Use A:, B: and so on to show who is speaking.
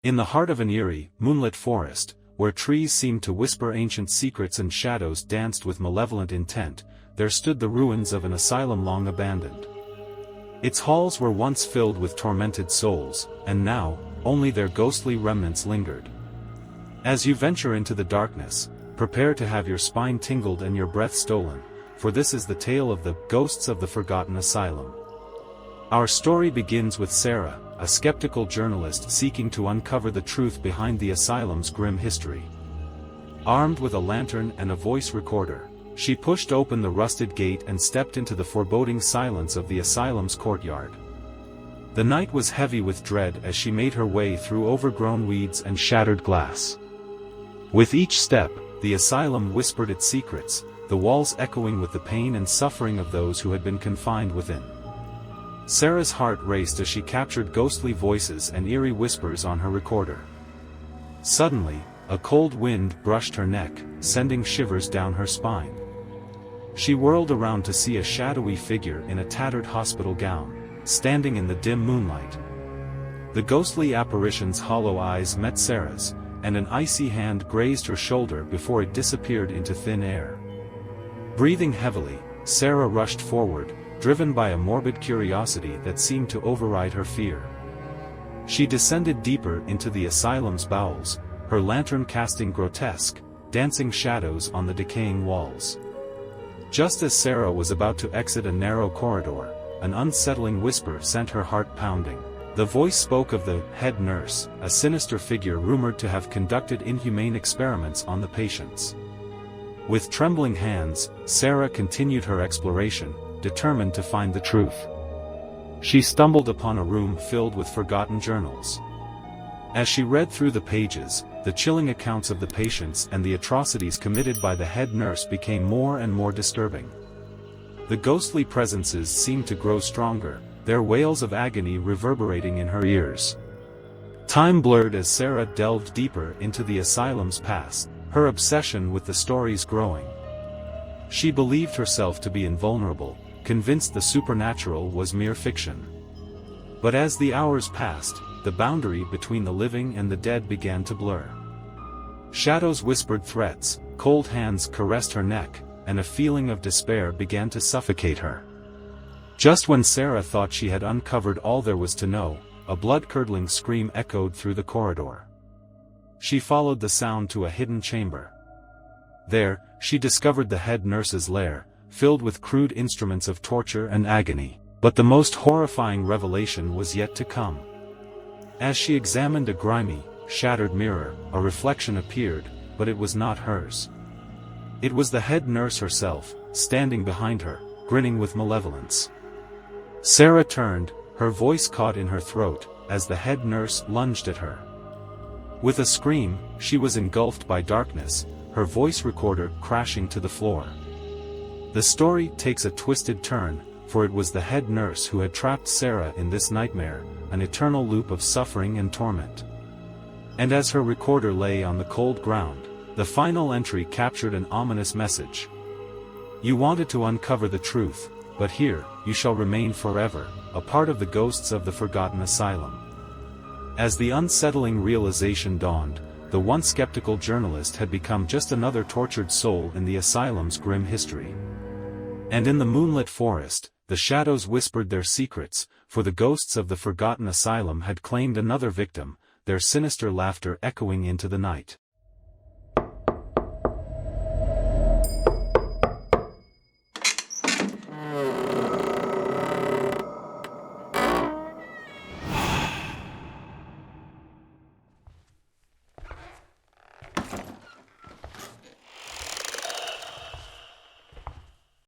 A: In the heart of an eerie, moonlit forest, where trees seemed to whisper ancient secrets and shadows danced with malevolent intent, there stood the ruins of an asylum long abandoned. Its halls were once filled with tormented souls, and now, only their ghostly remnants lingered. As you venture into the darkness, prepare to have your spine tingled and your breath stolen, for this is the tale of the Ghosts of the Forgotten Asylum. Our story begins with Sarah, a skeptical journalist seeking to uncover the truth behind the asylum's grim history. Armed with a lantern and a voice recorder, she pushed open the rusted gate and stepped into the foreboding silence of the asylum's courtyard. The night was heavy with dread as she made her way through overgrown weeds and shattered glass. With each step, the asylum whispered its secrets, the walls echoing with the pain and suffering of those who had been confined within. Sarah's heart raced as she captured ghostly voices and eerie whispers on her recorder. Suddenly, a cold wind brushed her neck, sending shivers down her spine. She whirled around to see a shadowy figure in a tattered hospital gown, standing in the dim moonlight. The ghostly apparition's hollow eyes met Sarah's, and an icy hand grazed her shoulder before it disappeared into thin air. Breathing heavily, Sarah rushed forward, driven by a morbid curiosity that seemed to override her fear. She descended deeper into the asylum's bowels, her lantern casting grotesque, dancing shadows on the decaying walls. Just as Sarah was about to exit a narrow corridor, an unsettling whisper sent her heart pounding. The voice spoke of the head nurse, a sinister figure rumored to have conducted inhumane experiments on the patients. With trembling hands, Sarah continued her exploration, determined to find the truth. She stumbled upon a room filled with forgotten journals. As she read through the pages, the chilling accounts of the patients and the atrocities committed by the head nurse became more and more disturbing. The ghostly presences seemed to grow stronger, their wails of agony reverberating in her ears. Time blurred as Sarah delved deeper into the asylum's past, her obsession with the stories growing. She believed herself to be invulnerable, convinced the supernatural was mere fiction. But as the hours passed, the boundary between the living and the dead began to blur. Shadows whispered threats, cold hands caressed her neck, and a feeling of despair began to suffocate her. Just when Sarah thought she had uncovered all there was to know, a blood-curdling scream echoed through the corridor. She followed the sound to a hidden chamber. There, she discovered the head nurse's lair, filled with crude instruments of torture and agony. But the most horrifying revelation was yet to come. As she examined a grimy, shattered mirror, a reflection appeared, but it was not hers. It was the head nurse herself, standing behind her, grinning with malevolence. Sarah turned, her voice caught in her throat, as the head nurse lunged at her. With a scream, she was engulfed by darkness, her voice recorder crashing to the floor. The story takes a twisted turn, for it was the head nurse who had trapped Sarah in this nightmare, an eternal loop of suffering and torment. And as her recorder lay on the cold ground, the final entry captured an ominous message. You wanted to uncover the truth, but here, you shall remain forever, a part of the Ghosts of the Forgotten Asylum. As the unsettling realization dawned, the once skeptical journalist had become just another tortured soul in the asylum's grim history. And in the moonlit forest, the shadows whispered their secrets, for the Ghosts of the Forgotten Asylum had claimed another victim, their sinister laughter echoing into the night.